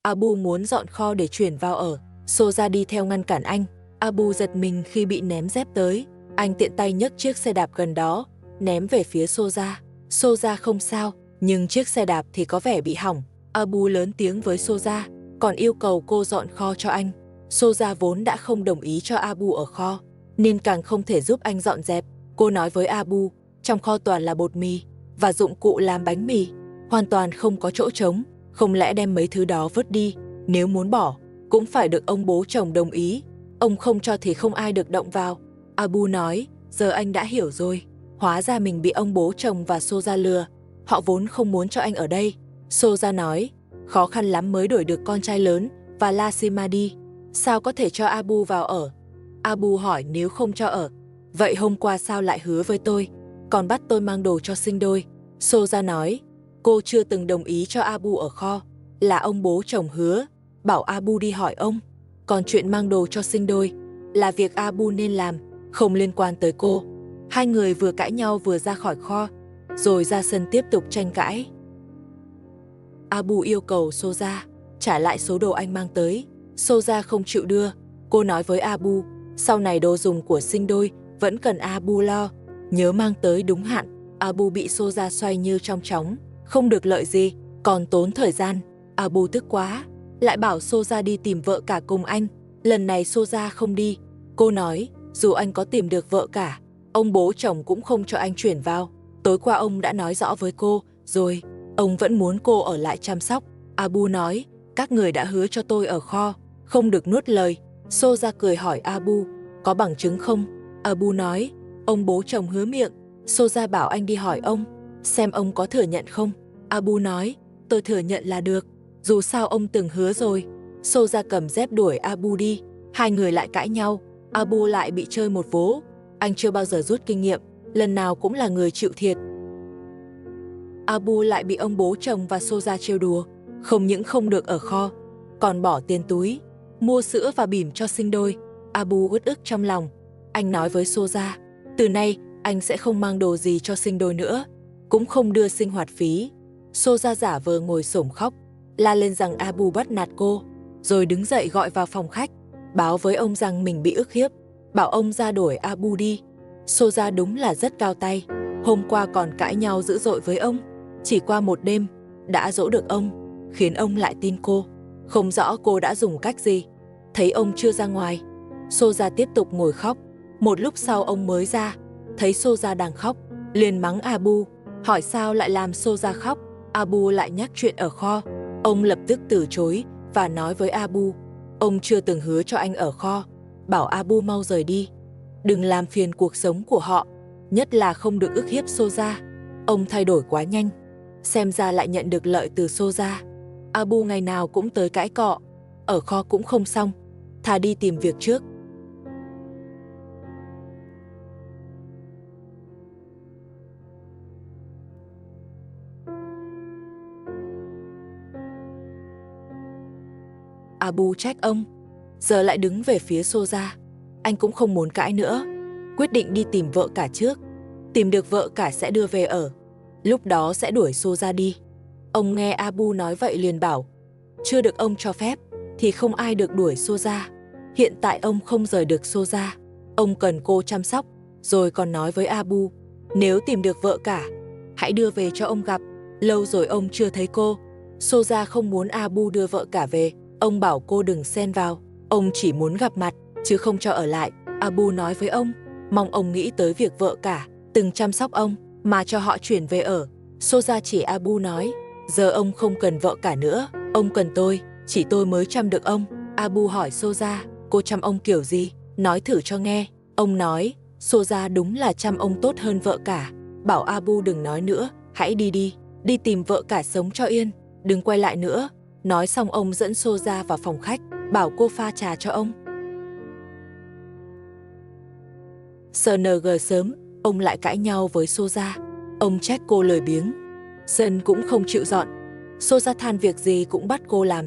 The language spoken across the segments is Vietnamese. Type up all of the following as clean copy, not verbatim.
Abu muốn dọn kho để chuyển vào ở. Soja đi theo ngăn cản anh. Abu giật mình khi bị ném dép tới. Anh tiện tay nhấc chiếc xe đạp gần đó, ném về phía Soja. Soja không sao, nhưng chiếc xe đạp thì có vẻ bị hỏng. Abu lớn tiếng với Soja, còn yêu cầu cô dọn kho cho anh. Soja vốn đã không đồng ý cho Abu ở kho, nên càng không thể giúp anh dọn dẹp. Cô nói với Abu, trong kho toàn là bột mì và dụng cụ làm bánh mì, hoàn toàn không có chỗ trống. Không lẽ đem mấy thứ đó vứt đi? Nếu muốn bỏ, cũng phải được ông bố chồng đồng ý. Ông không cho thì không ai được động vào. Abu nói, giờ anh đã hiểu rồi. Hóa ra mình bị ông bố chồng và Soja lừa. Họ vốn không muốn cho anh ở đây. Soja nói, khó khăn lắm mới đuổi được con trai lớn và Lasima đi. Sao có thể cho Abu vào ở? Abu hỏi nếu không cho ở, vậy hôm qua sao lại hứa với tôi, còn bắt tôi mang đồ cho sinh đôi? Soja nói, cô chưa từng đồng ý cho Abu ở kho, là ông bố chồng hứa, bảo Abu đi hỏi ông. Còn chuyện mang đồ cho sinh đôi là việc Abu nên làm, không liên quan tới cô. Hai người vừa cãi nhau vừa ra khỏi kho, rồi ra sân tiếp tục tranh cãi. Abu yêu cầu Soja trả lại số đồ anh mang tới. Soja không chịu đưa. Cô nói với Abu, sau này đồ dùng của sinh đôi vẫn cần Abu lo, nhớ mang tới đúng hạn. Abu bị Soja xoay như trong chóng, không được lợi gì, còn tốn thời gian. Abu tức quá, lại bảo Soja đi tìm vợ cả cùng anh. Lần này Soja không đi. Cô nói, dù anh có tìm được vợ cả, ông bố chồng cũng không cho anh chuyển vào. Tối qua ông đã nói rõ với cô rồi, ông vẫn muốn cô ở lại chăm sóc. Abu nói, các người đã hứa cho tôi ở kho, không được nuốt lời. Soja cười hỏi Abu, có bằng chứng không? Abu nói, ông bố chồng hứa miệng. Soja bảo anh đi hỏi ông, xem ông có thừa nhận không. Abu nói, tôi thừa nhận là được, dù sao ông từng hứa rồi. Soja cầm dép đuổi Abu đi. Hai người lại cãi nhau. Abu lại bị chơi một vố. Anh chưa bao giờ rút kinh nghiệm, lần nào cũng là người chịu thiệt. Abu lại bị ông bố chồng và Soja trêu đùa. Không những không được ở kho, còn bỏ tiền túi mua sữa và bỉm cho sinh đôi. Abu uất ức trong lòng. Anh nói với Soja, từ nay anh sẽ không mang đồ gì cho sinh đôi nữa, cũng không đưa sinh hoạt phí. Soja giả vờ ngồi xổm khóc, la lên rằng Abu bắt nạt cô, rồi đứng dậy gọi vào phòng khách, báo với ông rằng mình bị ức hiếp, bảo ông ra đuổi Abu đi. Soja đúng là rất cao tay, hôm qua còn cãi nhau dữ dội với ông, chỉ qua một đêm đã dỗ được ông, khiến ông lại tin cô. Không rõ cô đã dùng cách gì. Thấy ông chưa ra ngoài, Soja tiếp tục ngồi khóc. Một lúc sau ông mới ra, thấy Soja đang khóc, liền mắng Abu, hỏi sao lại làm Soja khóc. Abu lại nhắc chuyện ở kho. Ông lập tức từ chối và nói với Abu, ông chưa từng hứa cho anh ở kho, bảo Abu mau rời đi, đừng làm phiền cuộc sống của họ, nhất là không được ức hiếp Soja. Ông thay đổi quá nhanh, xem ra lại nhận được lợi từ Soja. Abu ngày nào cũng tới cãi cọ, ở kho cũng không xong, thà đi tìm việc trước. Abu trách ông, giờ lại đứng về phía Soja. Anh cũng không muốn cãi nữa, quyết định đi tìm vợ cả trước. Tìm được vợ cả sẽ đưa về ở, lúc đó sẽ đuổi Soja đi. Ông nghe Abu nói vậy liền bảo, chưa được ông cho phép thì không ai được đuổi Soja. Hiện tại ông không rời được Soja, ông cần cô chăm sóc. Rồi còn nói với Abu, nếu tìm được vợ cả, hãy đưa về cho ông gặp. Lâu rồi ông chưa thấy cô. Soja không muốn Abu đưa vợ cả về, ông bảo cô đừng xen vào, ông chỉ muốn gặp mặt chứ không cho ở lại. Abu nói với ông, mong ông nghĩ tới việc vợ cả từng chăm sóc ông mà cho họ chuyển về ở. Soja chỉ Abu nói, giờ ông không cần vợ cả nữa, ông cần tôi, chỉ tôi mới chăm được ông. Abu hỏi Soja, cô chăm ông kiểu gì? Nói thử cho nghe. Ông nói, Soja đúng là chăm ông tốt hơn vợ cả, bảo Abu đừng nói nữa, hãy đi đi, đi tìm vợ cả sống cho yên, đừng quay lại nữa. Nói xong ông dẫn Soja vào phòng khách, bảo cô pha trà cho ông. SNG sớm, ông lại cãi nhau với Soja. Ông trách cô lười biếng, sân cũng không chịu dọn. Soja than việc gì cũng bắt cô làm,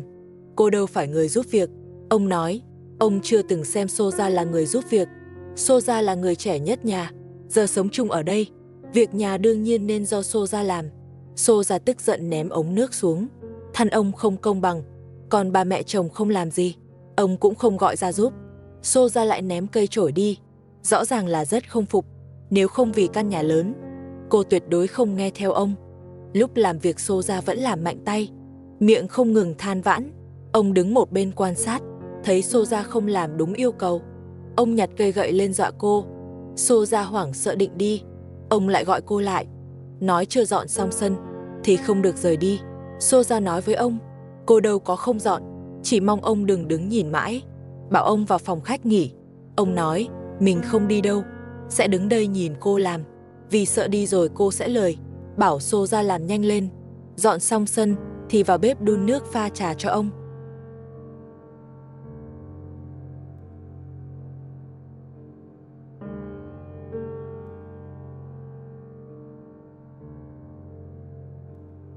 cô đâu phải người giúp việc. Ông nói, ông chưa từng xem Soja là người giúp việc. Soja là người trẻ nhất nhà, giờ sống chung ở đây, việc nhà đương nhiên nên do Soja làm. Soja tức giận ném ống nước xuống, than ông không công bằng, Còn bà mẹ chồng không làm gì, ông cũng không gọi ra giúp. Soja lại ném cây chổi đi, rõ ràng là rất không phục. Nếu không vì căn nhà lớn, cô tuyệt đối không nghe theo ông. Lúc làm việc Soja vẫn làm mạnh tay, miệng không ngừng than vãn. Ông đứng một bên quan sát, thấy Soja không làm đúng yêu cầu. Ông nhặt cây gậy lên dọa cô. Soja hoảng sợ định đi, ông lại gọi cô lại, nói chưa dọn xong sân thì không được rời đi. Soja nói với ông, cô đâu có không dọn, chỉ mong ông đừng đứng nhìn mãi. Bảo ông vào phòng khách nghỉ. Ông nói, mình không đi đâu, sẽ đứng đây nhìn cô làm, vì sợ đi rồi cô sẽ lười. Bảo Soja làm nhanh lên, dọn xong sân thì vào bếp đun nước pha trà cho ông.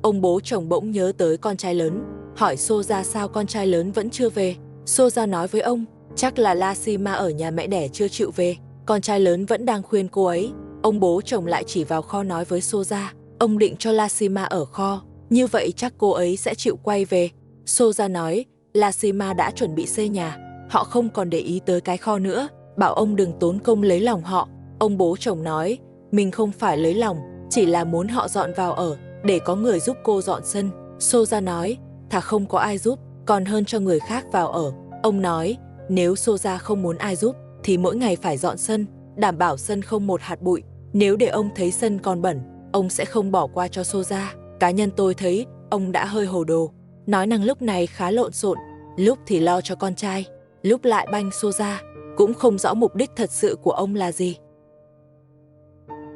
Ông bố chồng bỗng nhớ tới con trai lớn, hỏi Soja sao con trai lớn vẫn chưa về. Soja nói với ông, chắc là Lashima ở nhà mẹ đẻ chưa chịu về, con trai lớn vẫn đang khuyên cô ấy. Ông bố chồng lại chỉ vào kho nói với Soja, ông định cho Lashima ở kho, như vậy chắc cô ấy sẽ chịu quay về. Soja nói, Lashima đã chuẩn bị xây nhà, họ không còn để ý tới cái kho nữa, bảo ông đừng tốn công lấy lòng họ. Ông bố chồng nói, mình không phải lấy lòng, chỉ là muốn họ dọn vào ở, để có người giúp cô dọn sân. Soja nói, thà không có ai giúp, còn hơn cho người khác vào ở. Ông nói, nếu Soja không muốn ai giúp, thì mỗi ngày phải dọn sân, đảm bảo sân không một hạt bụi. Nếu để ông thấy sân còn bẩn, ông sẽ không bỏ qua cho Soja. Cá nhân tôi thấy, ông đã hơi hồ đồ. Nói năng lúc này khá lộn xộn, lúc thì lo cho con trai, lúc lại banh Soja, cũng không rõ mục đích thật sự của ông là gì.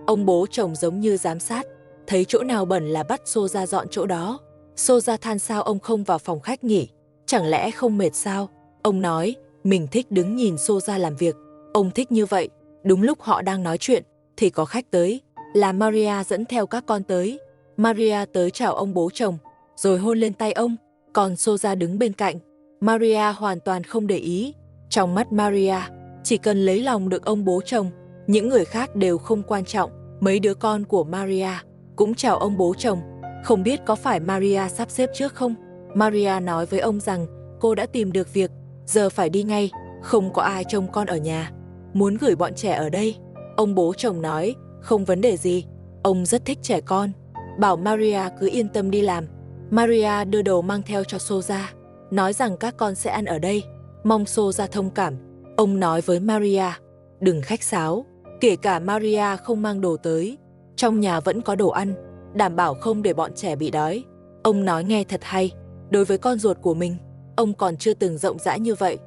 Ông bố chồng giống như giám sát, thấy chỗ nào bẩn là bắt Soja dọn chỗ đó. Soja than sao ông không vào phòng khách nghỉ, chẳng lẽ không mệt sao? Ông nói, mình thích đứng nhìn Soja làm việc, ông thích như vậy. Đúng lúc họ đang nói chuyện, thì có khách tới, là Maria dẫn theo các con tới. Maria tới chào ông bố chồng, rồi hôn lên tay ông, còn Soja đứng bên cạnh. Maria hoàn toàn không để ý. Trong mắt Maria, chỉ cần lấy lòng được ông bố chồng, những người khác đều không quan trọng. Mấy đứa con của Maria cũng chào ông bố chồng. Không biết có phải Maria sắp xếp trước không? Maria nói với ông rằng cô đã tìm được việc, giờ phải đi ngay, không có ai trông con ở nhà, muốn gửi bọn trẻ ở đây. Ông bố chồng nói, không vấn đề gì, ông rất thích trẻ con, bảo Maria cứ yên tâm đi làm. Maria đưa đồ mang theo cho Soja, nói rằng các con sẽ ăn ở đây, mong Soja thông cảm. Ông nói với Maria, đừng khách sáo, kể cả Maria không mang đồ tới, trong nhà vẫn có đồ ăn, đảm bảo không để bọn trẻ bị đói. Ông nói nghe thật hay, đối với con ruột của mình, ông còn chưa từng rộng rãi như vậy.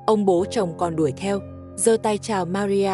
Ông bố chồng còn đuổi theo, giơ tay chào Maria,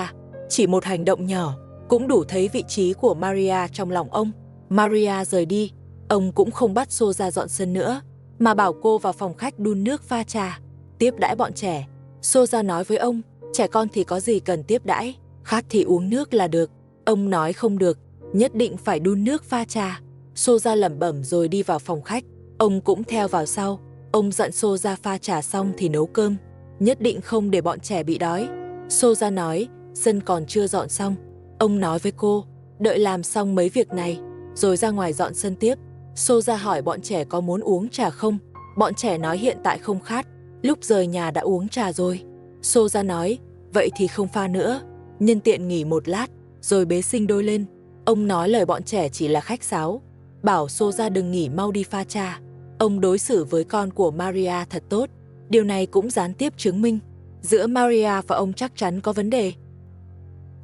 chỉ một hành động nhỏ cũng đủ thấy vị trí của Maria trong lòng ông. Maria rời đi, ông cũng không bắt Soja dọn sân nữa, mà bảo cô vào phòng khách đun nước pha trà, tiếp đãi bọn trẻ. Soja nói với ông, trẻ con thì có gì cần tiếp đãi, khát thì uống nước là được. Ông nói không được, nhất định phải đun nước pha trà. Soja lẩm bẩm rồi đi vào phòng khách, ông cũng theo vào sau. Ông dặn Soja pha trà xong thì nấu cơm, nhất định không để bọn trẻ bị đói. Soja nói, sân còn chưa dọn xong. Ông nói với cô, đợi làm xong mấy việc này, rồi ra ngoài dọn sân tiếp. Soja hỏi bọn trẻ có muốn uống trà không. Bọn trẻ nói hiện tại không khát, lúc rời nhà đã uống trà rồi. Soja nói, vậy thì không pha nữa, nhân tiện nghỉ một lát, rồi bế sinh đôi lên. Ông nói lời bọn trẻ chỉ là khách sáo, bảo Soja đừng nghỉ, mau đi pha trà. Ông đối xử với con của Maria thật tốt. Điều này cũng gián tiếp chứng minh giữa Maria và ông chắc chắn có vấn đề.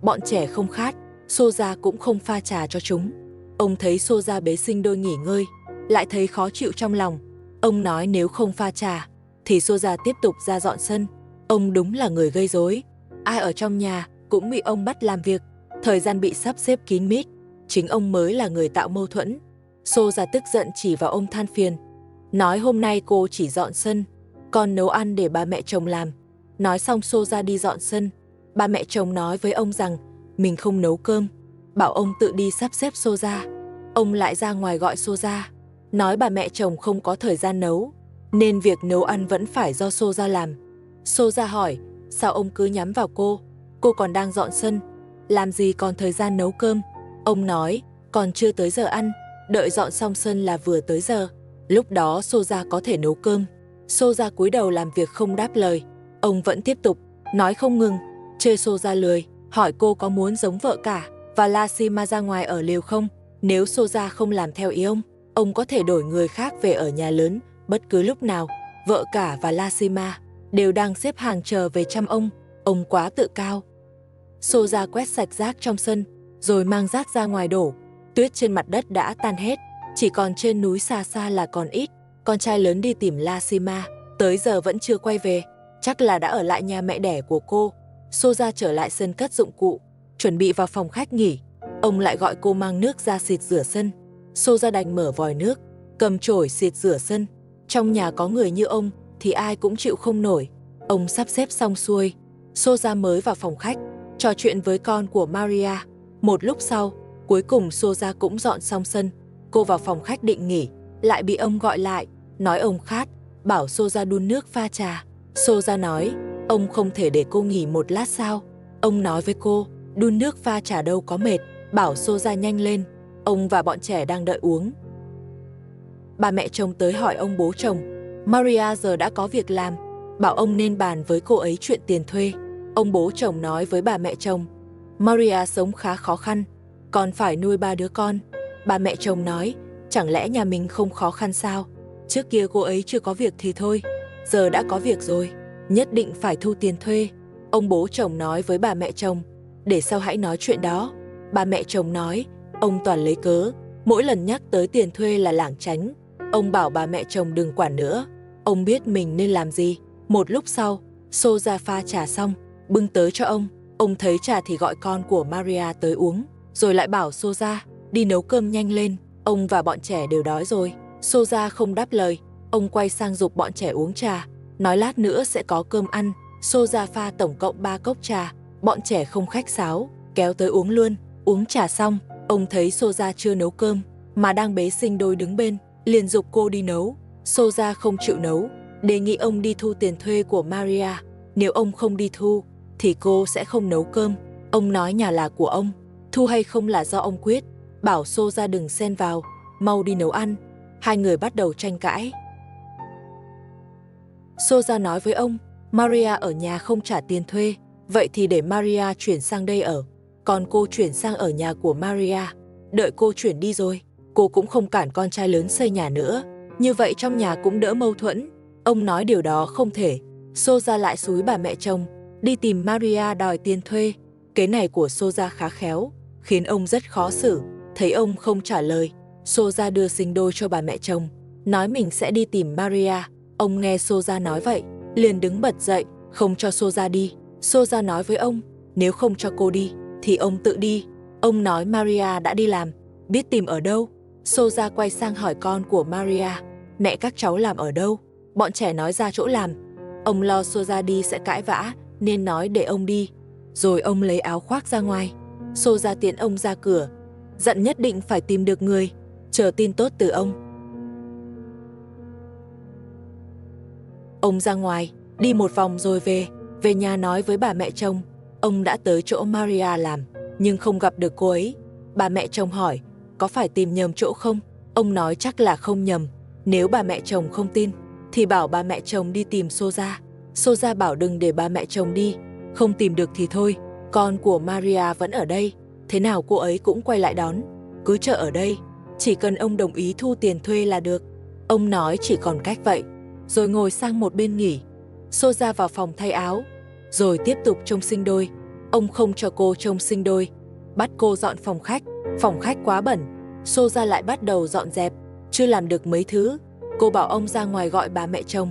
Bọn trẻ không khát, Soja cũng không pha trà cho chúng. Ông thấy Soja bế sinh đôi nghỉ ngơi, lại thấy khó chịu trong lòng. Ông nói nếu không pha trà, thì Soja tiếp tục ra dọn sân. Ông đúng là người gây rối. Ai ở trong nhà cũng bị ông bắt làm việc. Thời gian bị sắp xếp kín mít, chính ông mới là người tạo mâu thuẫn. Soja tức giận chỉ vào ông than phiền, nói hôm nay cô chỉ dọn sân, còn nấu ăn để ba mẹ chồng làm. Nói xong Soja đi dọn sân. Ba mẹ chồng nói với ông rằng mình không nấu cơm, bảo ông tự đi sắp xếp Soja. Ông lại ra ngoài gọi Soja, nói bà mẹ chồng không có thời gian nấu, nên việc nấu ăn vẫn phải do Soja làm. Soja hỏi, sao ông cứ nhắm vào cô còn đang dọn sân. làm gì còn thời gian nấu cơm. Ông nói, còn chưa tới giờ ăn, đợi dọn xong sân là vừa tới giờ. Lúc đó Soja có thể nấu cơm. Soja cúi đầu làm việc không đáp lời. Ông vẫn tiếp tục, nói không ngừng. Chê Soja lười, hỏi cô có muốn giống vợ cả và Lashima ra ngoài ở liều không. Nếu Soja không làm theo ý ông có thể đổi người khác về ở nhà lớn bất cứ lúc nào. Vợ cả và Lashima đều đang xếp hàng chờ về chăm ông quá tự cao. Soja quét sạch rác trong sân, rồi mang rác ra ngoài đổ. Tuyết trên mặt đất đã tan hết, chỉ còn trên núi xa xa là còn ít. Con trai lớn đi tìm Lashima, tới giờ vẫn chưa quay về, chắc là đã ở lại nhà mẹ đẻ của cô. Soja trở lại sân cất dụng cụ, chuẩn bị vào phòng khách nghỉ. Ông lại gọi cô mang nước ra xịt rửa sân. Soja đành mở vòi nước, cầm chổi xịt rửa sân. Trong nhà có người như ông thì ai cũng chịu không nổi. Ông sắp xếp xong xuôi, Soja mới vào phòng khách, trò chuyện với con của Maria. Một lúc sau, cuối cùng Soja cũng dọn xong sân. Cô vào phòng khách định nghỉ, lại bị ông gọi lại, nói ông khát, bảo Soja đun nước pha trà. Soja nói, ông không thể để cô nghỉ một lát sao? Ông nói với cô, đun nước pha trà đâu có mệt, bảo Soja nhanh lên, ông và bọn trẻ đang đợi uống. Bà mẹ chồng tới hỏi ông bố chồng, Maria giờ đã có việc làm, bảo ông nên bàn với cô ấy chuyện tiền thuê. Ông bố chồng nói với bà mẹ chồng, Maria sống khá khó khăn, còn phải nuôi 3 đứa con. Bà mẹ chồng nói, chẳng lẽ nhà mình không khó khăn sao? Trước kia cô ấy chưa có việc thì thôi, giờ đã có việc rồi, nhất định phải thu tiền thuê. Ông bố chồng nói với bà mẹ chồng, để sau hãy nói chuyện đó. Bà mẹ chồng nói, ông toàn lấy cớ, mỗi lần nhắc tới tiền thuê là lảng tránh. Ông bảo bà mẹ chồng đừng quản nữa, ông biết mình nên làm gì. Một lúc sau, Soja pha trà xong, bưng tới cho ông thấy trà thì gọi con của Maria tới uống, rồi lại bảo Soja, đi nấu cơm nhanh lên, ông và bọn trẻ đều đói rồi. Soja không đáp lời, ông quay sang giục bọn trẻ uống trà, nói lát nữa sẽ có cơm ăn. Soja pha tổng cộng 3 cốc trà, bọn trẻ không khách sáo, kéo tới uống luôn. Uống trà xong, ông thấy Soja chưa nấu cơm, mà đang bế sinh đôi đứng bên, liền giục cô đi nấu. Soja không chịu nấu, đề nghị ông đi thu tiền thuê của Maria. Nếu ông không đi thu, thì cô sẽ không nấu cơm. Ông nói nhà là của ông, thu hay không là do ông quyết, bảo Soja đừng xen vào, mau đi nấu ăn. Hai người bắt đầu tranh cãi. Soja nói với ông, Maria ở nhà không trả tiền thuê, vậy thì để Maria chuyển sang đây ở, còn cô chuyển sang ở nhà của Maria. Đợi cô chuyển đi rồi, cô cũng không cản con trai lớn xây nhà nữa, như vậy trong nhà cũng đỡ mâu thuẫn. Ông nói điều đó không thể. Soja lại xúi bà mẹ chồng đi tìm Maria đòi tiền thuê. Kế này của Soja khá khéo, khiến ông rất khó xử. Thấy ông không trả lời, Soja đưa sinh đôi cho bà mẹ chồng, nói mình sẽ đi tìm Maria. Ông nghe Soja nói vậy, liền đứng bật dậy, không cho Soja đi. Soja nói với ông, nếu không cho cô đi, thì ông tự đi. Ông nói Maria đã đi làm, biết tìm ở đâu. Soja quay sang hỏi con của Maria, mẹ các cháu làm ở đâu? Bọn trẻ nói ra chỗ làm. Ông lo Soja đi sẽ cãi vã, nên nói để ông đi. Rồi ông lấy áo khoác ra ngoài. Soja tiễn ông ra cửa, dặn nhất định phải tìm được người, chờ tin tốt từ ông. Ông ra ngoài, đi một vòng rồi về nhà nói với bà mẹ chồng. Ông đã tới chỗ Maria làm, nhưng không gặp được cô ấy. Bà mẹ chồng hỏi, có phải tìm nhầm chỗ không? Ông nói chắc là không nhầm. Nếu bà mẹ chồng không tin, thì bảo bà mẹ chồng đi tìm Soja. Soja bảo đừng để bà mẹ chồng đi, không tìm được thì thôi, con của Maria vẫn ở đây, thế nào cô ấy cũng quay lại đón, cứ chờ ở đây, chỉ cần ông đồng ý thu tiền thuê là được. Ông nói chỉ còn cách vậy, rồi ngồi sang một bên nghỉ. Soja vào phòng thay áo, rồi tiếp tục trông sinh đôi. Ông không cho cô trông sinh đôi, bắt cô dọn phòng khách quá bẩn. Soja lại bắt đầu dọn dẹp, chưa làm được mấy thứ, cô bảo ông ra ngoài gọi bà mẹ chồng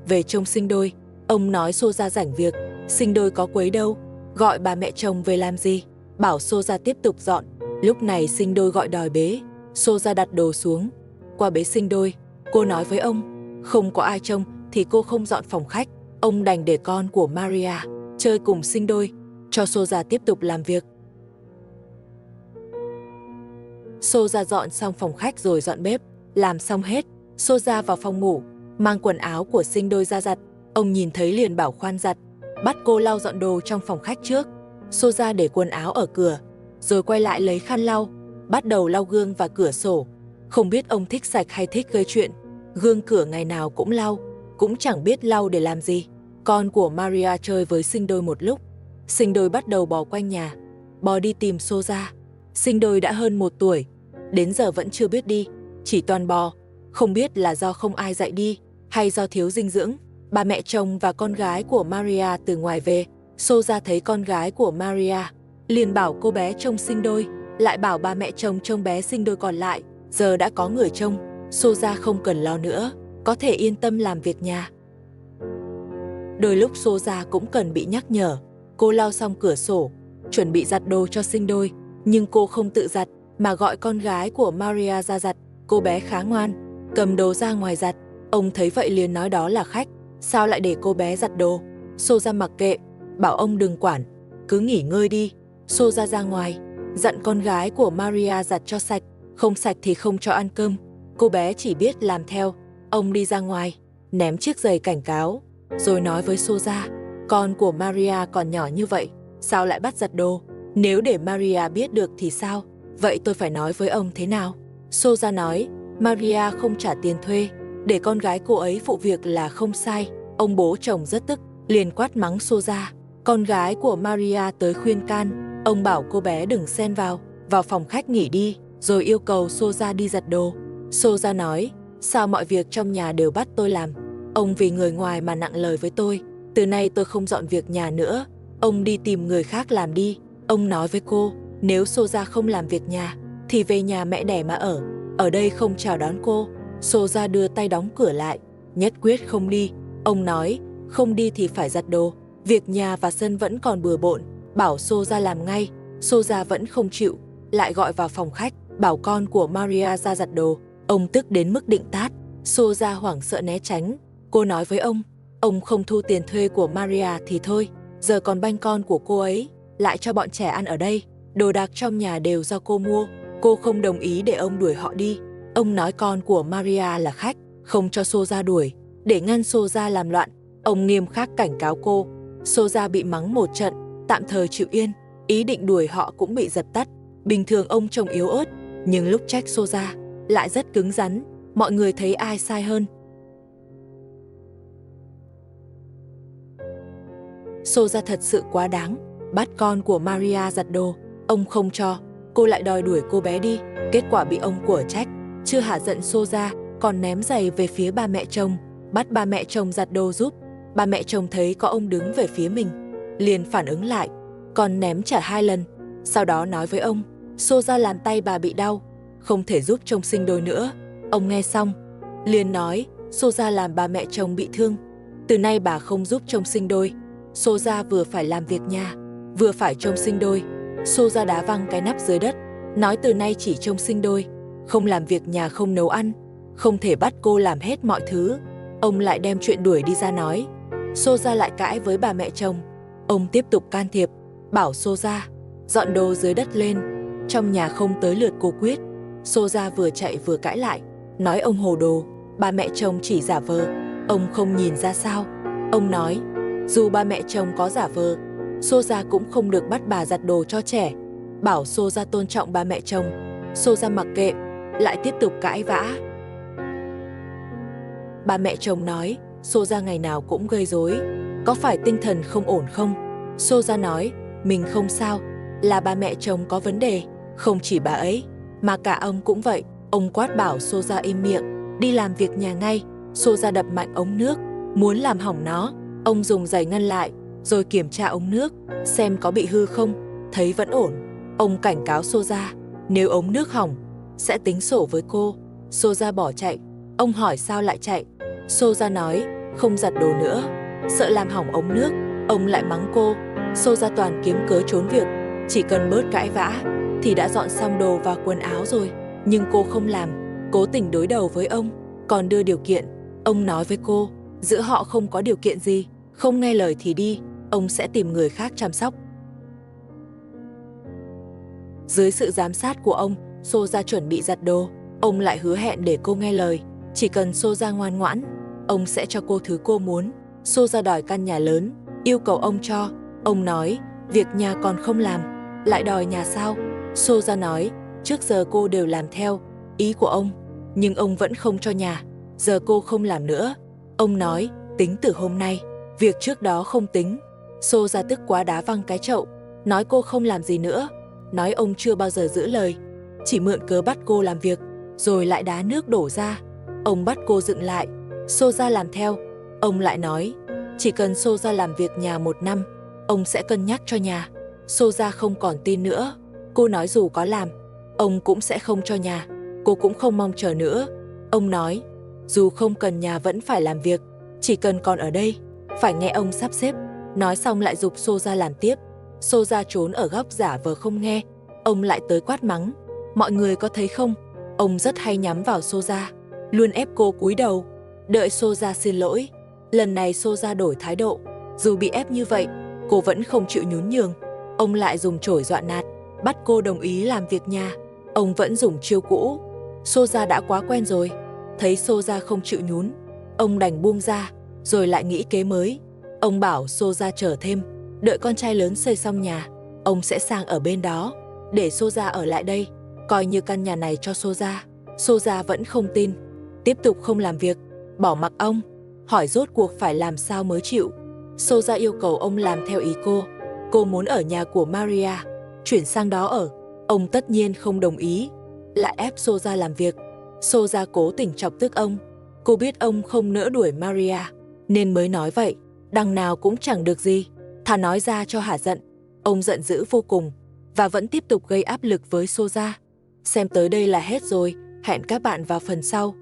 về trông sinh đôi. Ông nói Soja rảnh việc, sinh đôi có quấy đâu, gọi bà mẹ chồng về làm gì, bảo Soja tiếp tục dọn. Lúc này sinh đôi gọi đòi bế, Soja đặt đồ xuống, qua bế sinh đôi. Cô nói với ông, không có ai trông thì cô không dọn phòng khách. Ông đành để con của Maria chơi cùng sinh đôi, cho Soja tiếp tục làm việc. Soja dọn xong phòng khách rồi dọn bếp, làm xong hết, Soja vào phòng ngủ, mang quần áo của sinh đôi ra giặt. Ông nhìn thấy liền bảo khoan giặt, bắt cô lau dọn đồ trong phòng khách trước. Soja để quần áo ở cửa, rồi quay lại lấy khăn lau, bắt đầu lau gương và cửa sổ. Không biết ông thích sạch hay thích gây chuyện, gương cửa ngày nào cũng lau, cũng chẳng biết lau để làm gì. Con của Maria chơi với sinh đôi một lúc. Sinh đôi bắt đầu bò quanh nhà, bò đi tìm Soja. Sinh đôi đã hơn 1 tuổi, đến giờ vẫn chưa biết đi, chỉ toàn bò. Không biết là do không ai dạy đi, hay do thiếu dinh dưỡng. Ba mẹ chồng và con gái của Maria từ ngoài về. Soja thấy con gái của Maria, liền bảo cô bé trông sinh đôi, lại bảo ba mẹ chồng trông bé sinh đôi còn lại. Giờ đã có người trông, Soja không cần lo nữa, có thể yên tâm làm việc nhà. Đôi lúc Soja cũng cần bị nhắc nhở. Cô lau xong cửa sổ, chuẩn bị giặt đồ cho sinh đôi, nhưng cô không tự giặt, mà gọi con gái của Maria ra giặt. Cô bé khá ngoan, cầm đồ ra ngoài giặt. Ông thấy vậy liền nói đó là khách, sao lại để cô bé giặt đồ. Soja mặc kệ, bảo ông đừng quản, cứ nghỉ ngơi đi. Soja ra ngoài, dặn con gái của Maria giặt cho sạch, không sạch thì không cho ăn cơm. Cô bé chỉ biết làm theo. Ông đi ra ngoài, ném chiếc giày cảnh cáo, rồi nói với Soja, con của Maria còn nhỏ như vậy, sao lại bắt giặt đồ? Nếu để Maria biết được thì sao? Vậy tôi phải nói với ông thế nào? Soja nói, Maria không trả tiền thuê, để con gái cô ấy phụ việc là không sai. Ông bố chồng rất tức, liền quát mắng Soja. Con gái của Maria tới khuyên can, ông bảo cô bé đừng xen vào phòng khách nghỉ đi, rồi yêu cầu Soja đi giặt đồ. Soja nói, sao mọi việc trong nhà đều bắt tôi làm? Ông vì người ngoài mà nặng lời với tôi, từ nay tôi không dọn việc nhà nữa, ông đi tìm người khác làm đi. Ông nói với cô, nếu Soja không làm việc nhà, thì về nhà mẹ đẻ mà ở đây không chào đón cô. Soja đưa tay đóng cửa lại, nhất quyết không đi. Ông nói, không đi thì phải giặt đồ, việc nhà và sân vẫn còn bừa bộn, bảo Soja làm ngay. Soja vẫn không chịu, lại gọi vào phòng khách, bảo con của Maria ra giặt đồ. Ông tức đến mức định tát. Soja hoảng sợ né tránh. Cô nói với ông không thu tiền thuê của Maria thì thôi, giờ còn banh con của cô ấy, lại cho bọn trẻ ăn ở đây, đồ đạc trong nhà đều do cô mua. Cô không đồng ý để ông đuổi họ đi. Ông nói con của Maria là khách, không cho Soja đuổi, để ngăn Soja làm loạn. Ông nghiêm khắc cảnh cáo cô. Soja bị mắng một trận, tạm thời chịu yên, ý định đuổi họ cũng bị dập tắt. Bình thường ông trông yếu ớt, nhưng lúc trách Soja lại rất cứng rắn. Mọi người thấy ai sai hơn? Soja thật sự quá đáng, bắt con của Maria giặt đồ, ông không cho, cô lại đòi đuổi cô bé đi, kết quả bị ông của trách. Chưa hả giận Soja, còn ném giày về phía ba mẹ chồng, bắt ba mẹ chồng giặt đồ giúp. Ba mẹ chồng thấy có ông đứng về phía mình, liền phản ứng lại, còn ném trả 2 lần. Sau đó nói với ông, Soja làm tay bà bị đau, không thể giúp trông sinh đôi nữa. Ông nghe xong, liền nói, Soja làm ba mẹ chồng bị thương, từ nay bà không giúp trông sinh đôi. Soja vừa phải làm việc nhà, vừa phải trông sinh đôi. Soja đá văng cái nắp dưới đất, nói từ nay chỉ trông sinh đôi, không làm việc nhà, không nấu ăn, không thể bắt cô làm hết mọi thứ. Ông lại đem chuyện đuổi đi ra nói. Soja lại cãi với bà mẹ chồng. Ông tiếp tục can thiệp, bảo Soja dọn đồ dưới đất lên, trong nhà không tới lượt cô quyết. Soja vừa chạy vừa cãi lại, nói ông hồ đồ. Ba mẹ chồng chỉ giả vờ, ông không nhìn ra sao. Ông nói, dù ba mẹ chồng có giả vờ, Soja cũng không được bắt bà giặt đồ cho trẻ, bảo Soja tôn trọng ba mẹ chồng. Soja mặc kệ, lại tiếp tục cãi vã. Ba mẹ chồng nói, Soja ngày nào cũng gây rối, có phải tinh thần không ổn không? Soja nói, mình không sao, là ba mẹ chồng có vấn đề, không chỉ bà ấy, mà cả ông cũng vậy. Ông quát bảo Soja im miệng, đi làm việc nhà ngay. Soja đập mạnh ống nước, muốn làm hỏng nó. Ông dùng giày ngăn lại, rồi kiểm tra ống nước, xem có bị hư không, thấy vẫn ổn. Ông cảnh cáo Soja, nếu ống nước hỏng, sẽ tính sổ với cô. Soja bỏ chạy. Ông hỏi sao lại chạy. Soja nói, không giặt đồ nữa, sợ làm hỏng ống nước. Ông lại mắng cô. Soja toàn kiếm cớ trốn việc, chỉ cần bớt cãi vã thì đã dọn xong đồ và quần áo rồi. Nhưng cô không làm, cố tình đối đầu với ông, còn đưa điều kiện. Ông nói với cô, giữa họ không có điều kiện gì, không nghe lời thì đi, ông sẽ tìm người khác chăm sóc. Dưới sự giám sát của ông, Soja chuẩn bị giặt đồ. Ông lại hứa hẹn để cô nghe lời, chỉ cần Soja ngoan ngoãn, ông sẽ cho cô thứ cô muốn. Soja đòi căn nhà lớn, yêu cầu ông cho. Ông nói, việc nhà còn không làm, lại đòi nhà sao? Soja nói, trước giờ cô đều làm theo ý của ông, nhưng ông vẫn không cho nhà, giờ cô không làm nữa. Ông nói, tính từ hôm nay, việc trước đó không tính. Soja tức quá đá văng cái chậu, nói cô không làm gì nữa, nói ông chưa bao giờ giữ lời, chỉ mượn cớ bắt cô làm việc, rồi lại đá nước đổ ra. Ông bắt cô dựng lại, Soja làm theo. Ông lại nói, chỉ cần Soja làm việc nhà 1 năm, ông sẽ cân nhắc cho nhà. Soja không còn tin nữa. Cô nói dù có làm, ông cũng sẽ không cho nhà. Cô cũng không mong chờ nữa. Ông nói, dù không cần nhà vẫn phải làm việc, chỉ cần còn ở đây, phải nghe ông sắp xếp. Nói xong lại giục Soja làm tiếp. Soja trốn ở góc giả vờ không nghe. Ông lại tới quát mắng, mọi người có thấy không? Ông rất hay nhắm vào Soja, luôn ép cô cúi đầu, đợi Soja xin lỗi. Lần này Soja đổi thái độ, dù bị ép như vậy, cô vẫn không chịu nhún nhường. Ông lại dùng chổi dọa nạt, bắt cô đồng ý làm việc nhà. Ông vẫn dùng chiêu cũ. Soja đã quá quen rồi. Thấy Soja không chịu nhún, ông đành buông ra, rồi lại nghĩ kế mới. Ông bảo Soja chờ thêm, đợi con trai lớn xây xong nhà, ông sẽ sang ở bên đó, để Soja ở lại đây, coi như căn nhà này cho Soja. Soja vẫn không tin, tiếp tục không làm việc, bỏ mặc ông, hỏi rốt cuộc phải làm sao mới chịu. Soja yêu cầu ông làm theo ý cô. Cô muốn ở nhà của Maria, chuyển sang đó ở. Ông tất nhiên không đồng ý, lại ép Soja làm việc. Soja cố tình chọc tức ông. Cô biết ông không nỡ đuổi Maria, nên mới nói vậy. Đằng nào cũng chẳng được gì, thà nói ra cho hả giận. Ông giận dữ vô cùng và vẫn tiếp tục gây áp lực với Soja. Xem tới đây là hết rồi, hẹn các bạn vào phần sau.